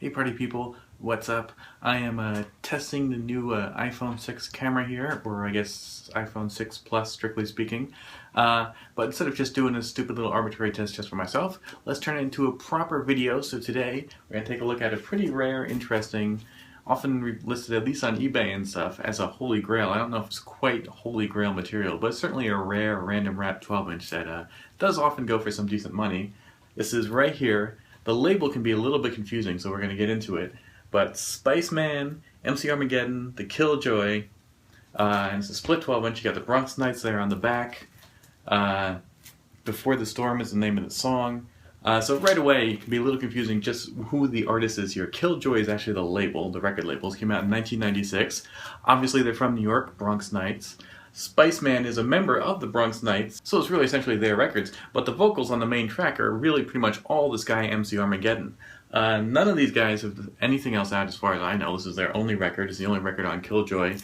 Hey party people, what's up? I am testing the new iPhone 6 camera here, or I guess iPhone 6 Plus strictly speaking. But instead of just doing a stupid little arbitrary test just for myself, let's turn it into a proper video. So today we're going to take a look at a pretty rare, interesting, often listed at least on eBay and stuff as a holy grail. I don't know if it's quite holy grail material, but it's certainly a rare random wrap 12-inch that does often go for some decent money. This is right here. The label can be a little bit confusing, so we're going to get into it. But Spicemaan, MC Armageddon, The Killjoy, and it's a split 12-inch. You got the Bronx Knightz there on the back. Before the Storm is the name of the song. So right away, it can be a little confusing just who the artist is here. Killjoy is actually the label, the record labels. Came out in 1996. Obviously, they're from New York, Bronx Knightz. Spicemaan is a member of the Bronx Knightz, so it's really essentially their records, but the vocals on the main track are really pretty much all this guy MC Armageddon. None of these guys have anything else out as far as I know. This is their only record. It's the only record on Killjoy.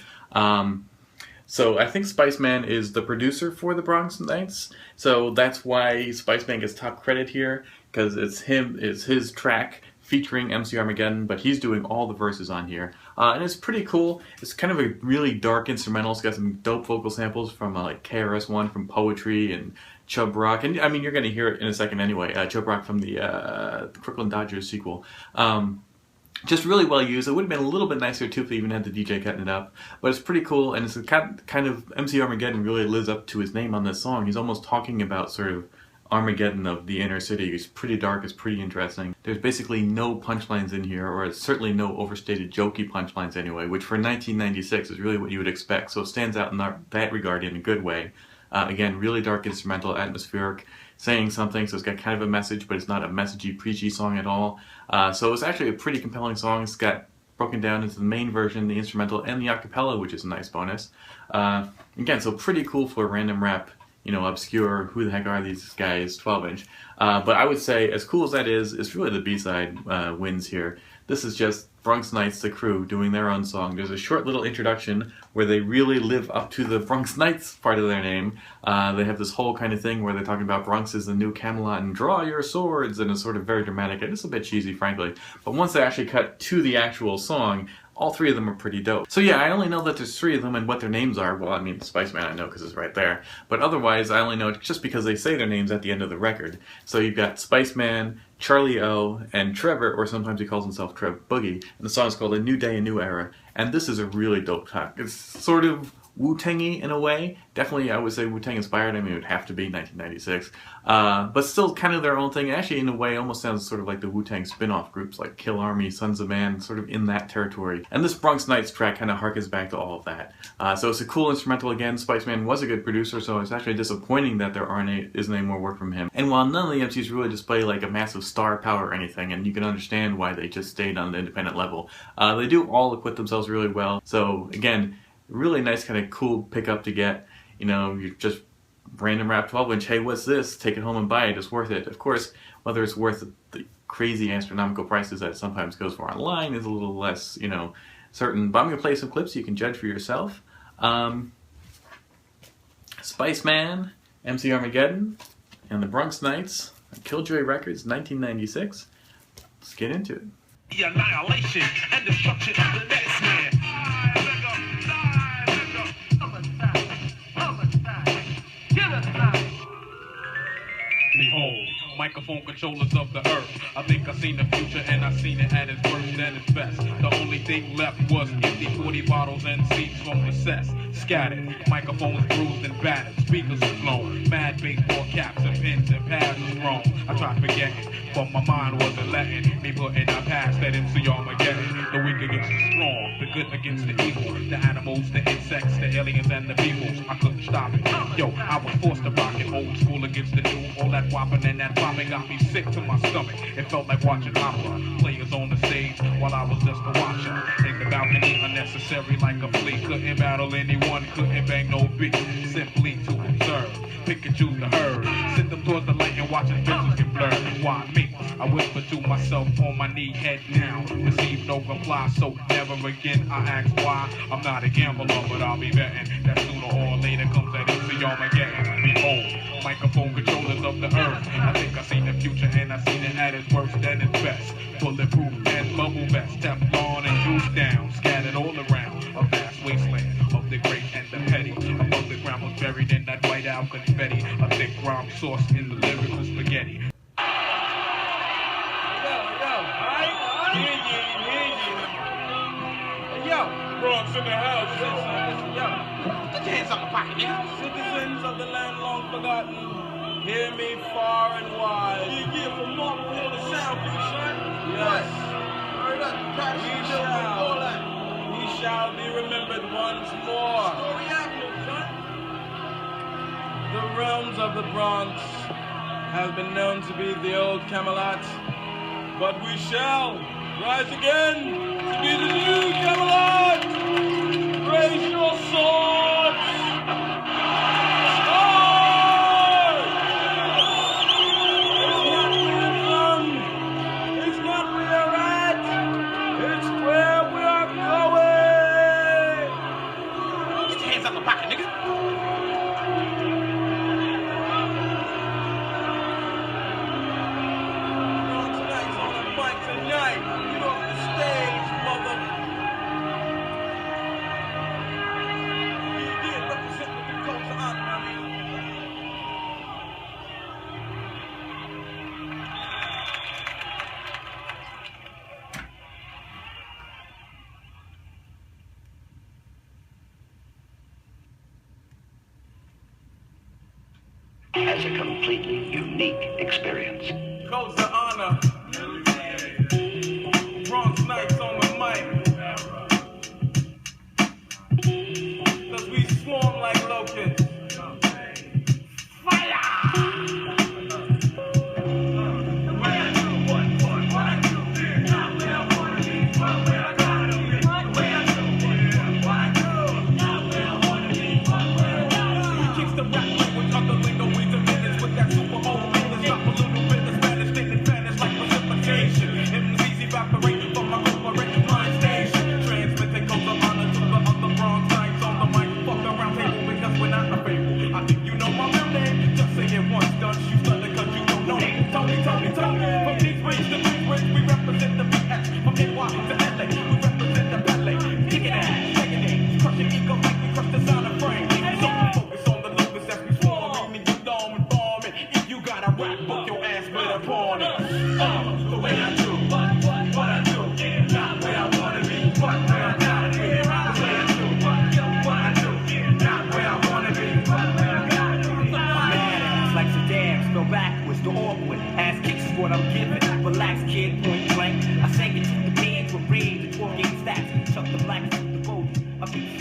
So I think Spicemaan is the producer for the Bronx Knightz, so that's why Spicemaan gets top credit here, because it's his track featuring MC Armageddon, but he's doing all the verses on here. And it's pretty cool. It's kind of a really dark instrumental. It's got some dope vocal samples from like KRS-One from Poetry and Chubb Rock. And I mean, you're going to hear it in a second anyway. Chubb Rock from the Crooklyn Dodgers sequel. Just really well used. It would have been a little bit nicer too if they even had the DJ cutting it up. But it's pretty cool, and it's a kind of MC Armageddon really lives up to his name on this song. He's almost talking about sort of Armageddon of the inner city. It's pretty dark, it's pretty interesting. There's basically no punchlines in here, or certainly no overstated jokey punchlines anyway, which for 1996 is really what you would expect, so it stands out in that regard in a good way. Again, really dark instrumental, atmospheric, saying something, so it's got kind of a message, but it's not a messagey, preachy song at all. So it's actually a pretty compelling song. It's got broken down into the main version, the instrumental, and the acapella, which is a nice bonus. Again, so pretty cool for a random rap, you know, obscure, who the heck are these guys, 12-inch. But I would say, as cool as that is, it's really the B-side wins here. This is just Bronx Knightz, the crew, doing their own song. There's a short little introduction where they really live up to the Bronx Knightz part of their name. They have this whole kind of thing where they're talking about Bronx is the new Camelot and draw your swords, and it's sort of very dramatic, and it's a bit cheesy, frankly. But once they actually cut to the actual song, all three of them are pretty dope. So yeah, I only know that there's three of them and what their names are. Well, I mean, Spicemaan I know because it's right there. But otherwise, I only know it just because they say their names at the end of the record. So you've got Spicemaan, Charlie O, and Trevor, or sometimes he calls himself Trev Boogie. And the song's called A New Day, A New Era. And this is a really dope track. It's sort of Wu-Tangy in a way. Definitely, I would say Wu-Tang inspired. I mean, it would have to be 1996. But still kind of their own thing. Actually, in a way, almost sounds sort of like the Wu-Tang spin-off groups like Kill Army, Sons of Man, sort of in that territory. And this Bronx Knightz track kind of harkens back to all of that. So it's a cool instrumental again. Spicemaan was a good producer, so it's actually disappointing that there isn't any more work from him. And while none of the MCs really display like a massive star power or anything, and you can understand why they just stayed on the independent level, they do all acquit themselves really well. So again, really nice kind of cool pickup to get. You know, you just random rap 12-inch, hey, what's this? Take it home and buy it, it's worth it. Of course, whether it's worth the crazy astronomical prices that it sometimes goes for online is a little less, you know, certain. But I'm going to play some clips so you can judge for yourself. Spicemaan, MC Armageddon, and the Bronx Knightz, Killjoy Records, 1996. Let's get into it. The annihilation and destruction of the next man. Behold, microphone controllers of the earth. I think I seen the future and I seen it at its worst and its best. The only thing left was empty 40 bottles and seeds from the cess. Scattered, microphones bruised and battered, speakers were blown, mad baseball caps and pins and pads was thrown. I tried forgetting, but my mind wasn't letting me put in a past that MC Armageddon. The weak against the strong, the good against the evil, the animals, the insects, the aliens, and the peoples. I couldn't stop it. Yo, I was forced to rock it, old school against the new. All that whopping and that popping got me sick to my stomach. It felt like watching opera, players on the stage while I was just a watcher. In the balcony, unnecessary like a flea. Couldn't battle anyone, couldn't bang no beat. Simply to observe, pick and choose the herd. Send them towards the light and watch his visions get blurred. Why me? I whisper to myself on my knee, head down. Receive no reply, so never again I ask why. I'm not a gambler, but I'll be betting that sooner or later comes that MC Armageddon. Behold, microphone controllers of the earth. I think I seen the future and I seen it at its worst and its best. Bulletproof and bubble best. Teflon and goose down, scattered all around. A vast wasteland of the great and the petty. Above the ground was buried in that white out confetti. A thick rhyme sauce in the lyrical spaghetti. Bronx in the house. Listen, yo. Get your hands up the pocket, nigga. Citizens of the land long forgotten, hear me far and wide. Yeah, from Marble Hill to Soundview, son. Yes. Hurry up, Paris, all that. We shall be remembered once more. Story Avenue, son. The realms of the Bronx have been known to be the old Camelot, but we shall rise again to be the new Camelot. Raise your swords. It's not where we're at. It's where we are going. Get your hands up the pocket, nigga. Bronx Knightz on the mic tonight. Get off the stage, mother. Yeah, represent the Bronx Armageddon. As a completely unique experience. Codes of honor. Bronx Knightz on the mic. Cause we swarm like locusts. Fire! Kicks the rap language of the lingo, we diminish with that super old English. Drop a little bit of Spanish, think advantage like precipitation. MCs evaporating from my corporate mind station. Transmitting codes of honor to the other Bronx Knightz on the mic. Fuck around table because we're not a fable. I think you know my real name. Just say it once, don't you stutter cause you don't know. Tony. From Deep Bridge to Big Bridge, we represent the BS. From NY to LA, we represent the ballet. Kicking ass, taking it, crushing ego like we crush the sound of frame. So focus on the locus as we swarm. Read me your dome and bomb it. If you got a rap book, your ass better pawn it. The way I do, what I do, not where I wanna be, but where I gotta be. The way I do, what I do, not where I wanna be, but where I gotta be. Badass like Sedan, spell backwards, the awkward. Ass kicks is what I'm giving. Relax, kid, point blank. I sang it to the bands with rage, the 12 game stacks. Chuck the blacks to the boat. I be